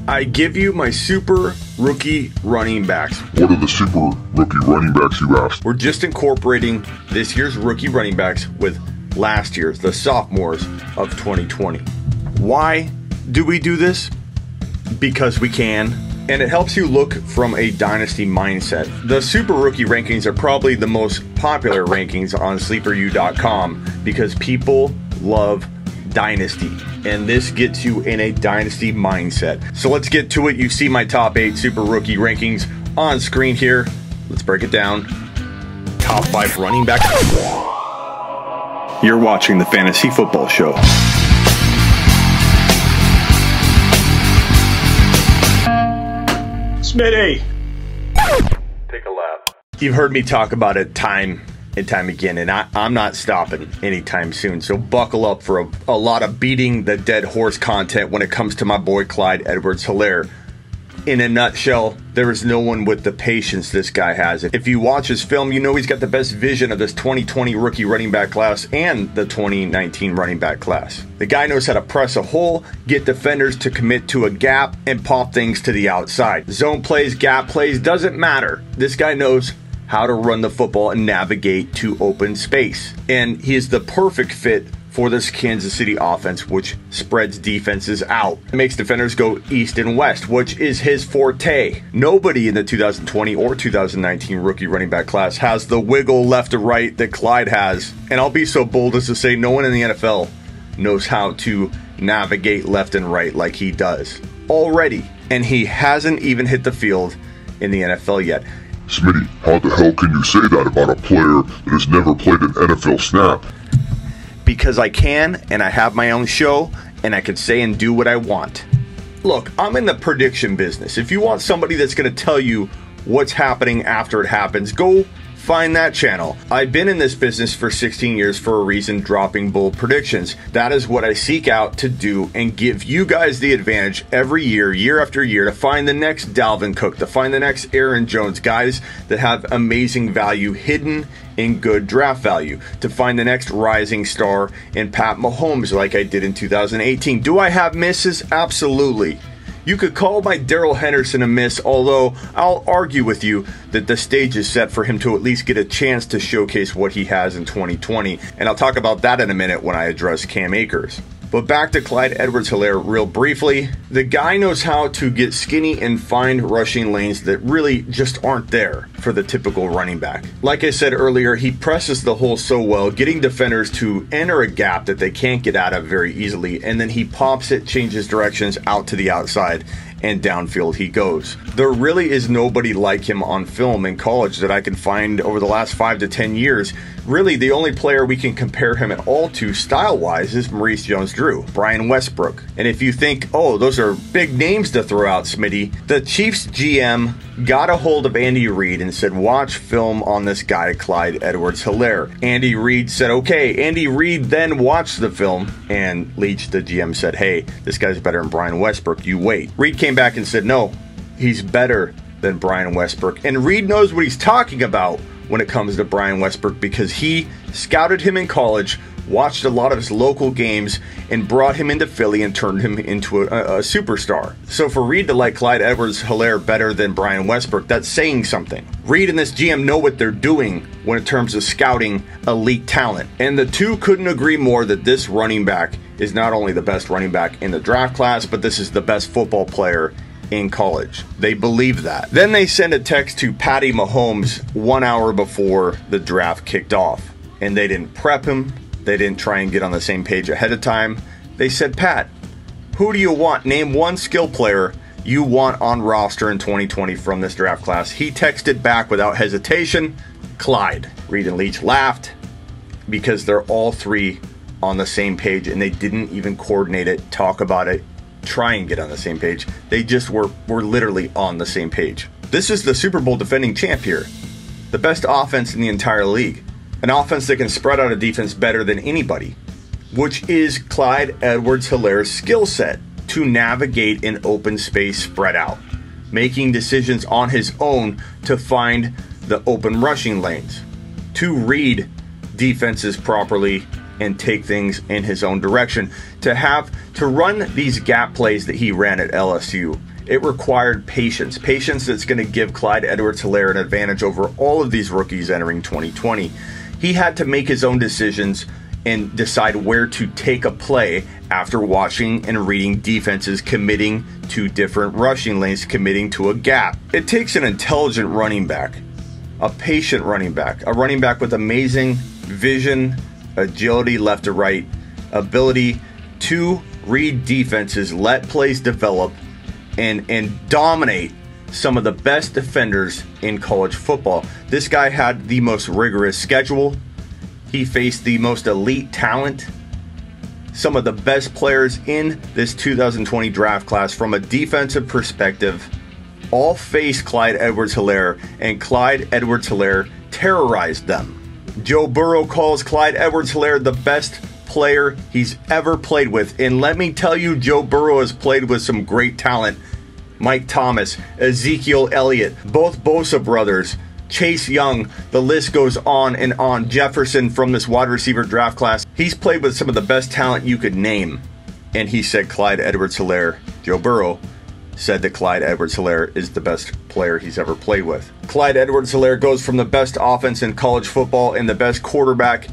I give you my super rookie running backs. What are the super rookie running backs, you asked? We're just incorporating this year's rookie running backs with last year's, the sophomores of 2020. Why do we do this? Because we can. And it helps you look from a dynasty mindset. The super rookie rankings are probably the most popular rankings on sleeperu.com because people love dynasty, and this gets you in a dynasty mindset. So let's get to it. You see my top 8 super rookie rankings on screen here. Let's break it down. Top 5 running backs. You're watching the Fantasy Football Show. Smitty, take a lap. You've heard me talk about it time and time again, and I'm not stopping anytime soon. So buckle up for a lot of beating the dead horse content when it comes to my boy Clyde Edwards-Helaire. In a nutshell, there is no one with the patience this guy has. If you watch his film, you know he's got the best vision of this 2020 rookie running back class and the 2019 running back class. The guy knows how to press a hole, get defenders to commit to a gap, and pop things to the outside. Zone plays, gap plays, doesn't matter. This guy knows how to run the football and navigate to open space. And he is the perfect fit for this Kansas City offense, which spreads defenses out. It makes defenders go east and west, which is his forte. Nobody in the 2020 or 2019 rookie running back class has the wiggle left to right that Clyde has. And I'll be so bold as to say no one in the NFL knows how to navigate left and right like he does already. And he hasn't even hit the field in the NFL yet. Smitty, how the hell can you say that about a player that has never played an NFL snap? Because I can, and I have my own show, and I can say and do what I want. Look, I'm in the prediction business. If you want somebody that's going to tell you what's happening after it happens, go find that channel. I've been in this business for 16 years for a reason, dropping bold predictions. That is what I seek out to do and give you guys the advantage every year, year after year, to find the next Dalvin Cook, to find the next Aaron Jones, guys that have amazing value hidden in good draft value, to find the next rising star in Pat Mahomes like I did in 2018. Do I have misses? Absolutely. You could call my Darrell Henderson a miss, although I'll argue with you that the stage is set for him to at least get a chance to showcase what he has in 2020, and I'll talk about that in a minute when I address Cam Akers. But back to Clyde Edwards-Helaire real briefly. The guy knows how to get skinny and find rushing lanes that really just aren't there for the typical running back. Like I said earlier, he presses the hole so well, getting defenders to enter a gap that they can't get out of very easily, and then he pops it, changes directions out to the outside, and downfield he goes. There really is nobody like him on film in college that I can find over the last 5 to 10 years. Really, the only player we can compare him at all to style-wise is Maurice Jones-Drew, Brian Westbrook. And if you think, oh, those are big names to throw out, Smitty, the Chiefs GM got a hold of Andy Reid and said, watch film on this guy, Clyde Edwards-Helaire. Andy Reid said, okay. Andy Reid then watched the film, and Leach, the GM, said, hey, this guy's better than Brian Westbrook, you wait. Reid came back and said, no, he's better than Brian Westbrook. And Reid knows what he's talking about when it comes to Brian Westbrook because he scouted him in college, watched a lot of his local games, and brought him into Philly and turned him into a superstar. So for Reid to like Clyde Edwards-Helaire better than Brian Westbrook, that's saying something. Reid and this GM know what they're doing when in terms of scouting elite talent. And the two couldn't agree more that this running back is not only the best running back in the draft class, but this is the best football player in college. They believe that. Then they send a text to Patty Mahomes 1 hour before the draft kicked off. And they didn't prep him. They didn't try and get on the same page ahead of time. They said, Pat, who do you want? Name one skill player you want on roster in 2020 from this draft class. He texted back without hesitation, Clyde. Reid and Leach laughed because they're all three on the same page and they didn't even coordinate it, talk about it, try and get on the same page. They just were literally on the same page. This is the Super Bowl defending champ here. The best offense in the entire league. An offense that can spread out a defense better than anybody, which is Clyde Edwards-Helaire's skill set, to navigate an open space spread out, making decisions on his own to find the open rushing lanes, to read defenses properly and take things in his own direction. To run these gap plays that he ran at LSU, it required patience that's going to give Clyde Edwards-Helaire an advantage over all of these rookies entering 2020. He had to make his own decisions and decide where to take a play after watching and reading defenses committing to different rushing lanes, committing to a gap. It takes an intelligent running back, a patient running back, a running back with amazing vision, agility left to right, ability to read defenses, let plays develop, and dominate some of the best defenders in college football. This guy had the most rigorous schedule. He faced the most elite talent. Some of the best players in this 2020 draft class from a defensive perspective all faced Clyde Edwards-Helaire, and Clyde Edwards-Helaire terrorized them. Joe Burrow calls Clyde Edwards-Helaire the best player he's ever played with. And let me tell you, Joe Burrow has played with some great talent. Mike Thomas, Ezekiel Elliott, both Bosa brothers, Chase Young, the list goes on and on. Jefferson from this wide receiver draft class. He's played with some of the best talent you could name. And he said Clyde Edwards-Helaire, Joe Burrow, said that Clyde Edwards-Helaire is the best player he's ever played with. Clyde Edwards-Helaire goes from the best offense in college football and the best quarterback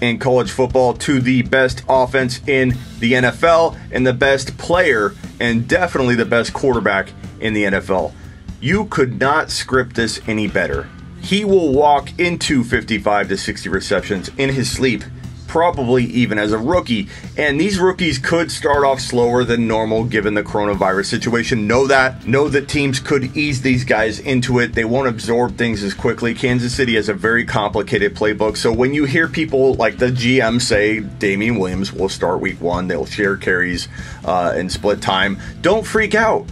in college football to the best offense in the NFL and the best player and definitely the best quarterback in the NFL. You could not script this any better. He will walk into 55 to 60 receptions in his sleep, probably even as a rookie. And these rookies could start off slower than normal given the coronavirus situation. Know that teams could ease these guys into it. They won't absorb things as quickly. Kansas City has a very complicated playbook. So when you hear people like the GM say Damian Williams will start week 1, they'll share carries and split time, don't freak out,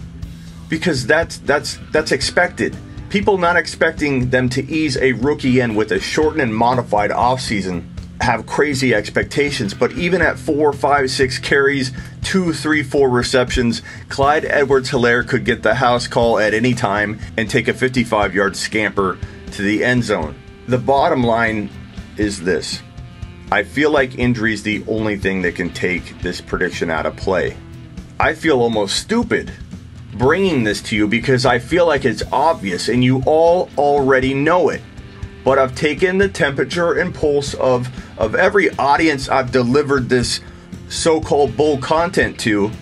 because that's expected. People not expecting them to ease a rookie in with a shortened and modified offseason have crazy expectations. But even at 4, 5, 6 carries, 2, 3, 4 receptions, Clyde Edwards-Helaire could get the house call at any time and take a 55-yard scamper to the end zone. The bottom line is this. I feel like injury is the only thing that can take this prediction out of play. I feel almost stupid bringing this to you because I feel like it's obvious and you all already know it. But I've taken the temperature and pulse of every audience I've delivered this so-called bull content to,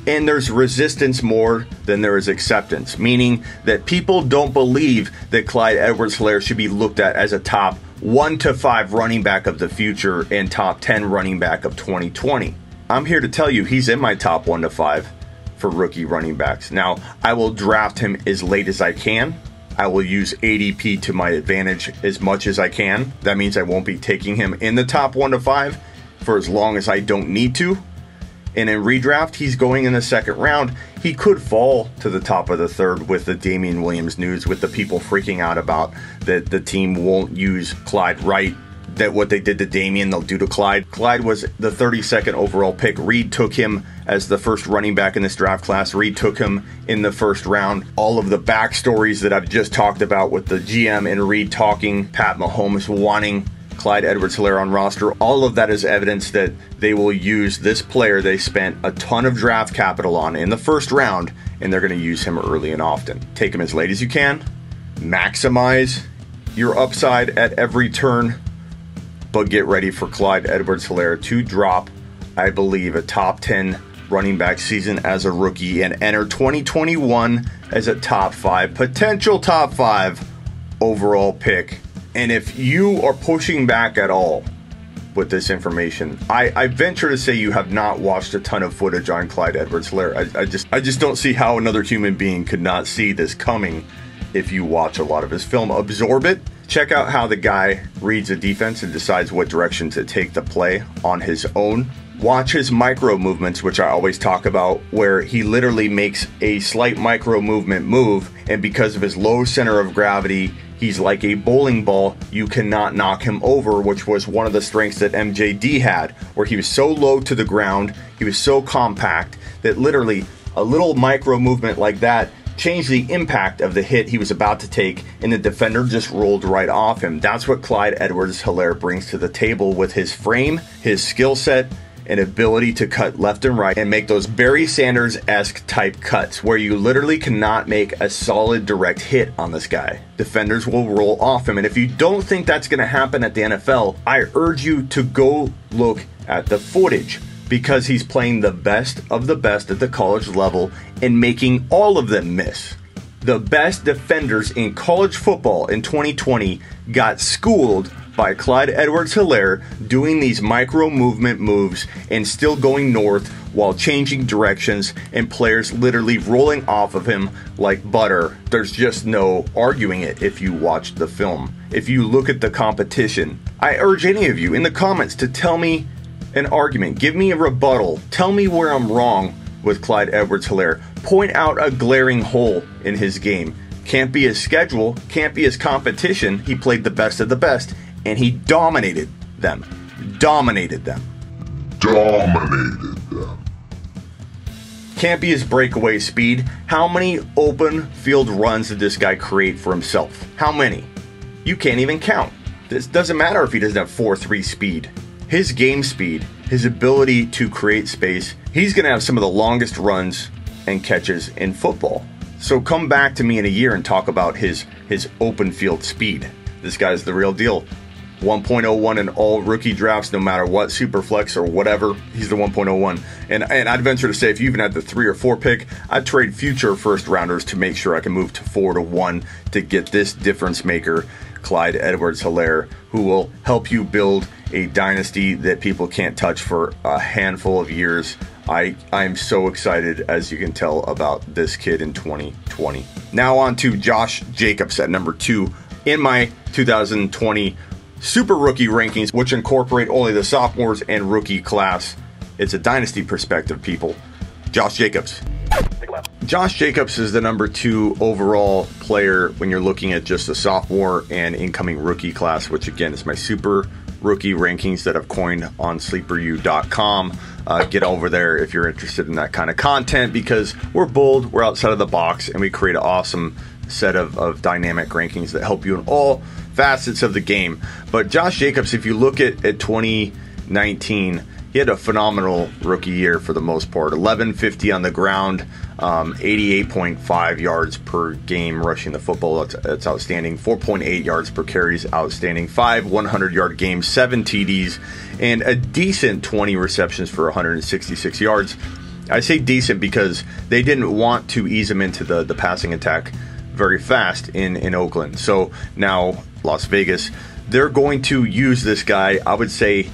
and there's resistance more than there is acceptance, meaning that people don't believe that Clyde Edwards-Helaire should be looked at as a top 1 to 5 running back of the future and top 10 running back of 2020. I'm here to tell you he's in my top 1 to 5 for rookie running backs. Now, I will draft him as late as I can. I will use ADP to my advantage as much as I can. That means I won't be taking him in the top 1 to 5 for as long as I don't need to. And in redraft, he's going in the 2nd round. He could fall to the top of the 3rd with the Damian Williams news, with the people freaking out about that the team won't use Clyde right, that what they did to Damian, they'll do to Clyde. Clyde was the 32nd overall pick. Reed took him as the first running back in this draft class. Reed took him in the 1st round. All of the backstories that I've just talked about with the GM and Reed talking, Pat Mahomes wanting Clyde Edwards-Helaire on roster, all of that is evidence that they will use this player they spent a ton of draft capital on in the 1st round, and they're going to use him early and often. Take him as late as you can. Maximize your upside at every turn. But get ready for Clyde Edwards-Helaire to drop, I believe, a top 10 running back season as a rookie and enter 2021 as a top 5, potential top 5 overall pick. And if you are pushing back at all with this information, I venture to say you have not watched a ton of footage on Clyde Edwards-Helaire. I just don't see how another human being could not see this coming if you watch a lot of his film. Absorb it. Check out how the guy reads a defense and decides what direction to take the play on his own. Watch his micro movements, which I always talk about, where he literally makes a slight micro movement move, and because of his low center of gravity, he's like a bowling ball. You cannot knock him over, which was one of the strengths that MJD had, where he was so low to the ground, he was so compact, that literally a little micro movement like that changed the impact of the hit he was about to take, and the defender just rolled right off him. That's what Clyde Edwards-Helaire brings to the table with his frame, his skill set, and ability to cut left and right and make those Barry Sanders-esque type cuts where you literally cannot make a solid direct hit on this guy. Defenders will roll off him, and if you don't think that's going to happen at the NFL, I urge you to go look at the footage, because he's playing the best of the best at the college level and making all of them miss. The best defenders in college football in 2020 got schooled by Clyde Edwards-Helaire doing these micro movement moves and still going north while changing directions, and players literally rolling off of him like butter. There's just no arguing it if you watch the film. If you look at the competition, I urge any of you in the comments to tell me an argument. Give me a rebuttal. Tell me where I'm wrong with Clyde Edwards-Helaire. Point out a glaring hole in his game. Can't be his schedule, can't be his competition. He played the best of the best, and he dominated them. Dominated them. Can't be his breakaway speed. How many open field runs did this guy create for himself? How many? You can't even count. This doesn't matter if he doesn't have 4.3 speed. His game speed, his ability to create space, he's going to have some of the longest runs and catches in football. So come back to me in a year and talk about his open field speed. This guy's the real deal. 1.01 in all rookie drafts, no matter what, super flex or whatever, he's the 1.01. And I'd venture to say if you even had the 3 or 4 pick, I'd trade future first rounders to make sure I can move to 4 to 1 to get this difference maker, Clyde Edwards-Helaire, who will help you build a dynasty that people can't touch for a handful of years. I'm so excited, as you can tell, about this kid in 2020. Now on to Josh Jacobs at number 2 in my 2020 Super Rookie rankings, which incorporate only the sophomores and rookie class. It's a dynasty perspective, people. Josh Jacobs. Josh Jacobs is the number 2 overall player when you're looking at just the sophomore and incoming rookie class, which again is my Super Rookie rankings that I've coined on sleeperu.com. Get over there if you're interested in that kind of content, because we're bold, we're outside of the box, and we create an awesome set of dynamic rankings that help you in all facets of the game. But Josh Jacobs, if you look at 2019, he had a phenomenal rookie year for the most part. 1150 on the ground, 88.5 yards per game rushing the football. That's outstanding. 4.8 yards per carry is outstanding. 5 100-yard games, 7 TDs, and a decent 20 receptions for 166 yards. I say decent because they didn't want to ease him into the passing attack very fast in Oakland. So now Las Vegas, they're going to use this guy, I would say,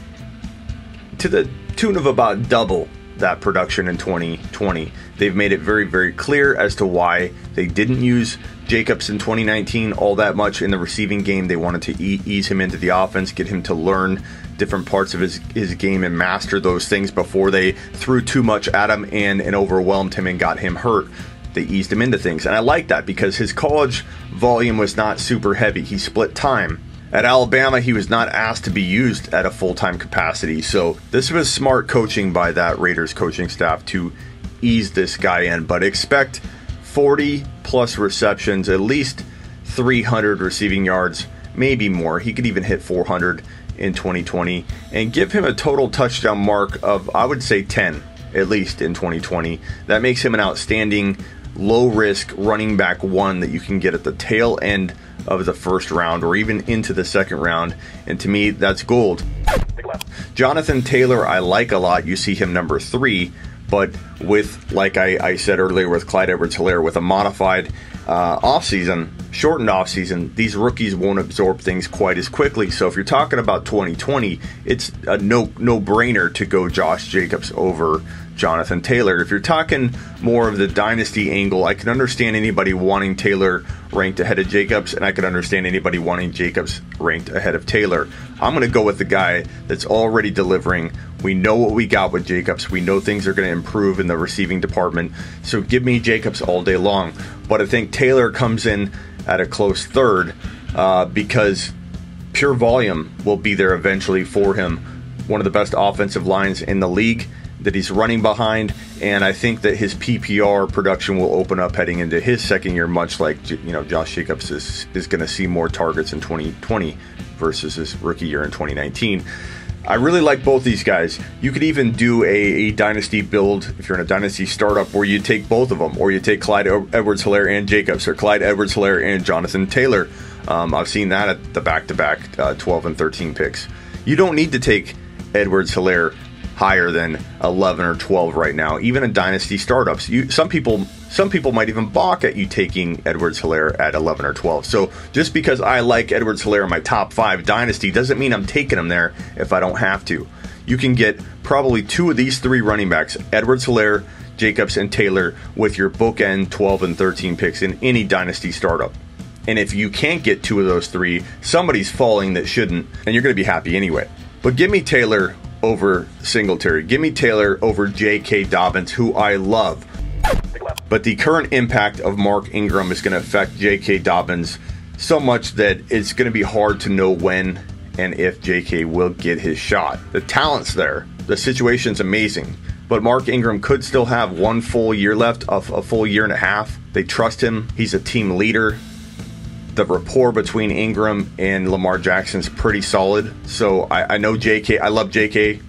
to the tune of about double that production in 2020. They've made it very, very clear as to why they didn't use Jacobs in 2019 all that much in the receiving game. They wanted to ease him into the offense, get him to learn different parts of his game and master those things before they threw too much at him and overwhelmed him and got him hurt. They eased him into things, and I like that because his college volume was not super heavy. He split time. At Alabama, he was not asked to be used at a full-time capacity, so this was smart coaching by that Raiders coaching staff to ease this guy in. But expect 40-plus receptions, at least 300 receiving yards, maybe more. He could even hit 400 in 2020, and give him a total touchdown mark of, I would say, 10, at least in 2020. That makes him an outstanding low-risk running back 1 that you can get at the tail end of the first round or even into the second round, and to me that's gold. Jonathan Taylor I like a lot. You see him number 3, but with, like I said earlier with Clyde Edwards-Helaire, with a modified offseason, shortened offseason, these rookies won't absorb things quite as quickly. So if you're talking about 2020, it's a no-brainer to go Josh Jacobs over Jonathan Taylor. If you're talking more of the dynasty angle, I can understand anybody wanting Taylor ranked ahead of Jacobs, and I can understand anybody wanting Jacobs ranked ahead of Taylor. I'm going to go with the guy that's already delivering. We know what we got with Jacobs. We know things are going to improve in the receiving department. So give me Jacobs all day long. But I think Taylor comes in at a close third because pure volume will be there eventually for him. One of the best offensive lines in the league. that he's running behind, and I think that his PPR production will open up heading into his second year, much like Josh Jacobs is going to see more targets in 2020 versus his rookie year in 2019. I really like both these guys. You could even do a dynasty build if you're in a dynasty startup where you take both of them, or you take Clyde Edwards-Helaire and Jacobs, or Clyde Edwards-Helaire and Jonathan Taylor. I've seen that at the back-to-back 12 and 13 picks. You don't need to take Edwards-Helaire higher than 11 or 12 right now, even in dynasty startups. Some people might even balk at you taking Edwards-Helaire at 11 or 12. So just because I like Edwards-Helaire in my top 5 dynasty doesn't mean I'm taking him there if I don't have to. You can get probably 2 of these 3 running backs, Edwards-Helaire, Jacobs, and Taylor, with your bookend 12 and 13 picks in any dynasty startup. And if you can't get 2 of those 3, somebody's falling that shouldn't, and you're going to be happy anyway. But give me Taylor over Singletary. Give me Taylor over JK Dobbins, who I love. But the current impact of Mark Ingram is going to affect JK Dobbins so much that it's going to be hard to know when and if JK will get his shot. The talent's there. The situation's amazing. But Mark Ingram could still have 1 full year left, a full year and a half. They trust him. He's a team leader. The rapport between Ingram and Lamar Jackson's pretty solid. So I know JK. I love JK.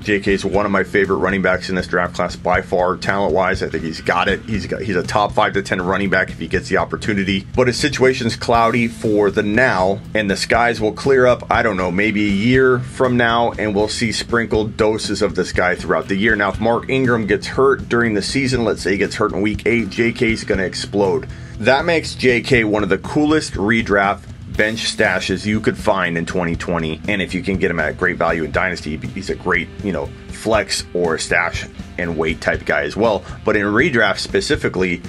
JK is one of my favorite running backs in this draft class by far. Talent-wise, I think he's got it. He's a top 5 to 10 running back if he gets the opportunity. But his situation's cloudy for the now, and the skies will clear up, I don't know, maybe a year from now, and we'll see sprinkled doses of this guy throughout the year. Now, if Mark Ingram gets hurt during the season, let's say he gets hurt in week 8, JK's going to explode. That makes JK one of the coolest redraft bench stashes you could find in 2020, and if you can get him at great value in Dynasty, he's a great, flex or stash and wait type guy as well. But in redraft specifically,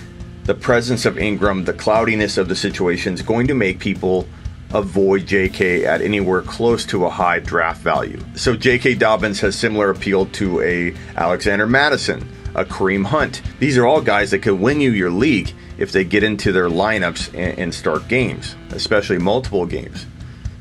the presence of Ingram, the cloudiness of the situation is going to make people avoid JK at anywhere close to a high draft value. So JK Dobbins has similar appeal to a Alexander Madison, a Kareem Hunt. These are all guys that could win you your league if they get into their lineups and start games, especially multiple games.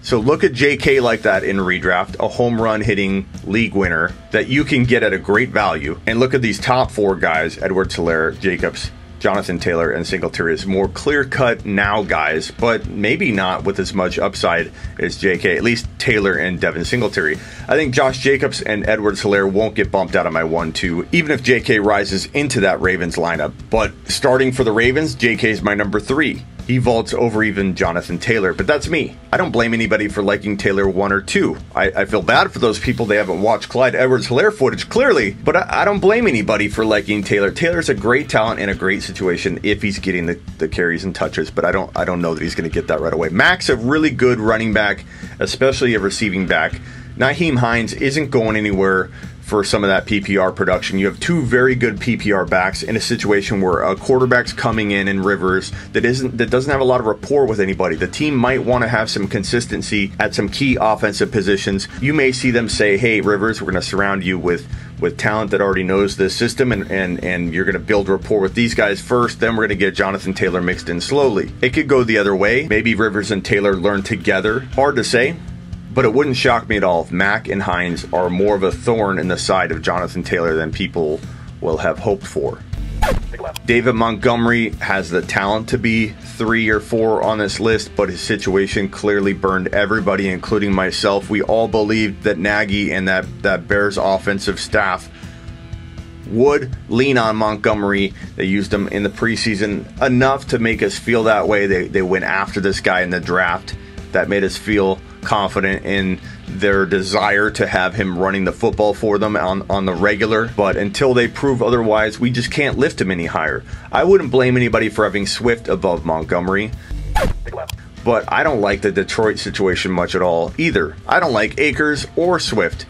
So look at JK like that in redraft, a home run hitting league winner that you can get at a great value. And look at these top 4 guys, Edwards-Helaire, Jacobs, Jonathan Taylor, and Singletary, as more clear-cut now guys, but maybe not with as much upside as JK, at least Taylor and Devin Singletary. I think Josh Jacobs and Edwards-Helaire won't get bumped out of my 1-2, even if JK rises into that Ravens lineup. But starting for the Ravens, JK is my number 3. He vaults over even Jonathan Taylor, but that's me. I don't blame anybody for liking Taylor 1 or 2. I feel bad for those people. They haven't watched Clyde Edwards-Helaire footage, clearly, but I don't blame anybody for liking Taylor. Taylor's a great talent in a great situation if he's getting the carries and touches, but I don't know that he's going to get that right away. Mack's a really good running back, especially a receiving back. Nyheim Hines isn't going anywhere for some of that PPR production. You have 2 very good PPR backs in a situation where a quarterback's coming in Rivers that doesn't have a lot of rapport with anybody. The team might want to have some consistency at some key offensive positions. You may see them say, hey, Rivers, we're going to surround you with talent that already knows the system, and you're going to build rapport with these guys first, then we're going to get Jonathan Taylor mixed in slowly. It could go the other way. Maybe Rivers and Taylor learn together. Hard to say. But it wouldn't shock me at all if Mack and Hines are more of a thorn in the side of Jonathan Taylor than people will have hoped for. David Montgomery has the talent to be 3 or 4 on this list, but his situation clearly burned everybody, including myself. We all believed that Nagy and that Bears offensive staff would lean on Montgomery. They used him in the preseason enough to make us feel that way. They went after this guy in the draft. That made us feel confident in their desire to have him running the football for them on the regular. But until they prove otherwise, we just can't lift him any higher. I wouldn't blame anybody for having Swift above Montgomery, but I don't like the Detroit situation much at all either. I don't like Akers or Swift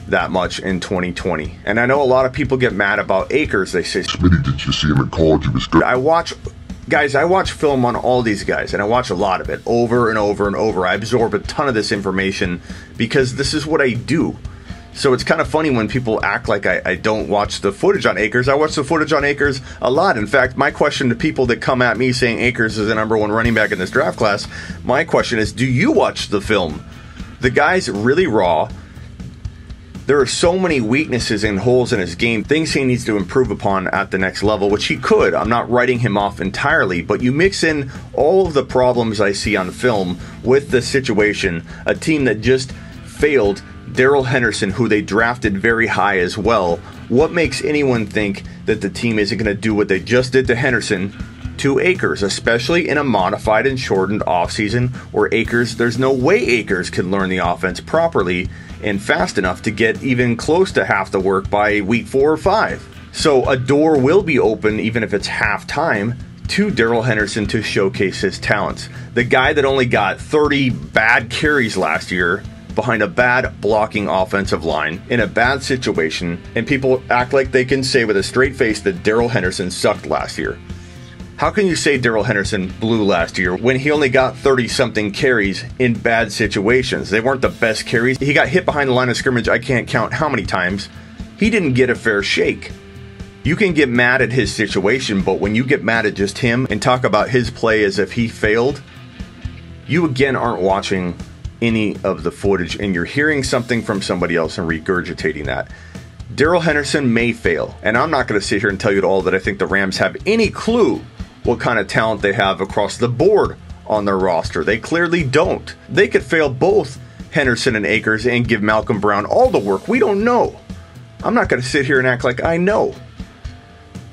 that much in 2020. And I know a lot of people get mad about Akers. They say, Smitty, did you see him in college? He was good. I watch film on all these guys, and I watch a lot of it over and over and over. I absorb a ton of this information because this is what I do. So it's kind of funny when people act like I don't watch the footage on Akers. I watch the footage on Akers a lot. In fact, my question to people that come at me saying Akers is the number 1 running back in this draft class, my question is, do you watch the film? The guy's really raw. There are so many weaknesses and holes in his game, things he needs to improve upon at the next level, which he could. I'm not writing him off entirely, but you mix in all of the problems I see on film with the situation, a team that just failed Darrell Henderson, who they drafted very high as well. What makes anyone think that the team isn't going to do what they just did to Henderson to Akers, especially in a modified and shortened offseason where Akers, there's no way Akers can learn the offense properly and fast enough to get even close to half the work by week 4 or 5. So a door will be open, even if it's halftime, to Darrell Henderson to showcase his talents. The guy that only got 30 bad carries last year behind a bad blocking offensive line in a bad situation, and people act like they can say with a straight face that Darrell Henderson sucked last year. How can you say Darrell Henderson blew last year when he only got 30-something carries in bad situations? They weren't the best carries. He got hit behind the line of scrimmage, I can't count how many times. He didn't get a fair shake. You can get mad at his situation, but when you get mad at just him and talk about his play as if he failed, you again aren't watching any of the footage and you're hearing something from somebody else and regurgitating that. Darrell Henderson may fail, and I'm not going to sit here and tell you at all that I think the Rams have any clue what kind of talent they have across the board on their roster. They clearly don't. They could fail both Henderson and Akers and give Malcolm Brown all the work. We don't know. I'm not going to sit here and act like I know.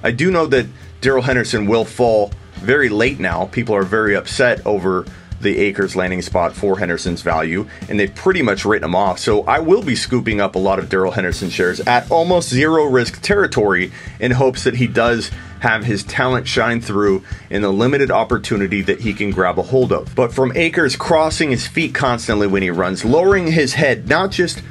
I do know that Darrell Henderson will fall very late now. People are very upset over the Akers landing spot for Henderson's value, and they've pretty much written him off. So I will be scooping up a lot of Darrell Henderson shares at almost zero risk territory in hopes that he does have his talent shine through in the limited opportunity that he can grab a hold of. But from Akers crossing his feet constantly when he runs, lowering his head, not just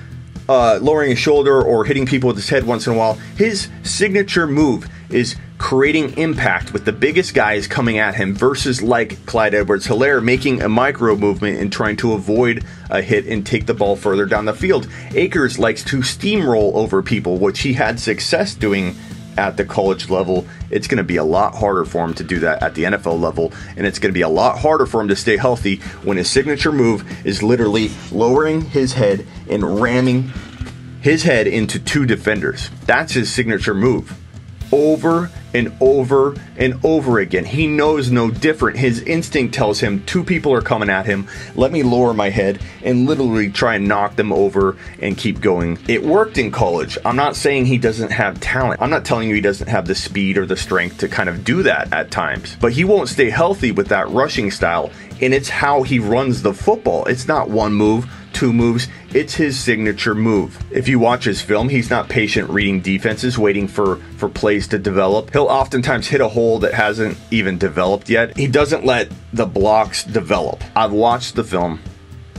lowering his shoulder or hitting people with his head once in a while, his signature move is creating impact with the biggest guys coming at him versus like Clyde Edwards-Helaire making a micro movement and trying to avoid a hit and take the ball further down the field. Akers likes to steamroll over people, which he had success doing at the college level. It's going to be a lot harder for him to do that at the NFL level, and it's going to be a lot harder for him to stay healthy when his signature move is literally lowering his head and ramming his head into 2 defenders. That's his signature move. Over and over and over again. He knows no different. His instinct tells him 2 people are coming at him. Let me lower my head and literally try and knock them over and keep going. It worked in college. I'm not saying he doesn't have talent. I'm not telling you he doesn't have the speed or the strength to kind of do that at times. But he won't stay healthy with that rushing style, and it's how he runs the football. It's not 1 move, 2 moves, it's his signature move. If you watch his film, he's not patient reading defenses, waiting for plays to develop. He'll oftentimes hit a hole that hasn't even developed yet. He doesn't let the blocks develop. I've watched the film.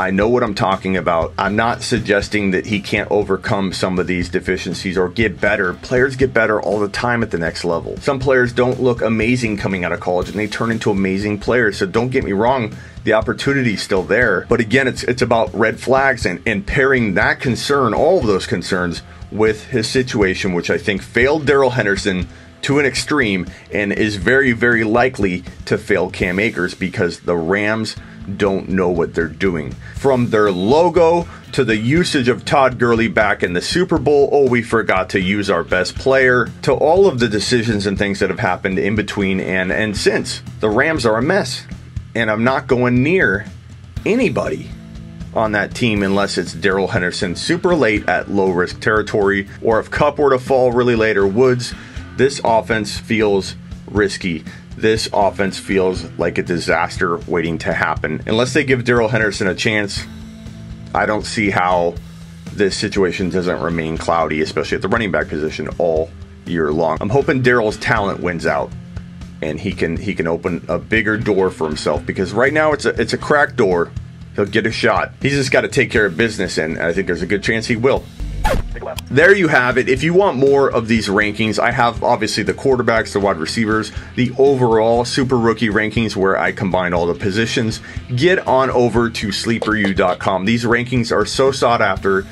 I know what I'm talking about. I'm not suggesting that he can't overcome some of these deficiencies or get better. Players get better all the time at the next level. Some players don't look amazing coming out of college and they turn into amazing players. So don't get me wrong, the opportunity's still there. But again, it's about red flags and pairing that concern, all of those concerns, with his situation, which I think failed Darrell Henderson to an extreme and is very, very likely to fail Cam Akers because the Rams don't know what they're doing. From their logo to the usage of Todd Gurley back in the Super Bowl, oh, we forgot to use our best player, to all of the decisions and things that have happened in between and since. The Rams are a mess, and I'm not going near anybody on that team unless it's Darrell Henderson super late at low risk territory, or if Kupp were to fall really late or Woods. This offense feels risky. This offense feels like a disaster waiting to happen. Unless they give Darrell Henderson a chance, I don't see how this situation doesn't remain cloudy, especially at the running back position all year long. I'm hoping Darrell's talent wins out and he can open a bigger door for himself, because right now it's a cracked door. He'll get a shot. He's just got to take care of business, and I think there's a good chance he will. There you have it. If you want more of these rankings, I have obviously the quarterbacks, the wide receivers, the overall super rookie rankings where I combine all the positions. Get on over to sleeperu.com. These rankings are so sought after.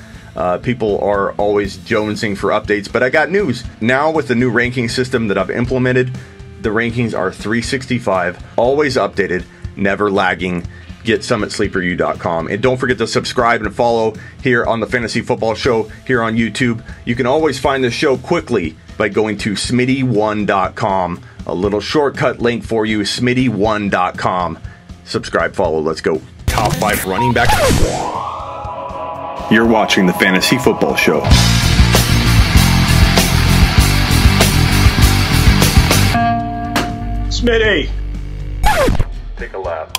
People are always jonesing for updates, but I got news. Now with the new ranking system that I've implemented, the rankings are 365, always updated, never lagging. get some at sleeperu.com. And don't forget to subscribe and follow here on the Fantasy Football Show here on YouTube. You can always find the show quickly by going to smitty1.com. A little shortcut link for you, smitty1.com. Subscribe, follow, let's go. Top 5 running back. You're watching the Fantasy Football Show. Smitty! Take a lap.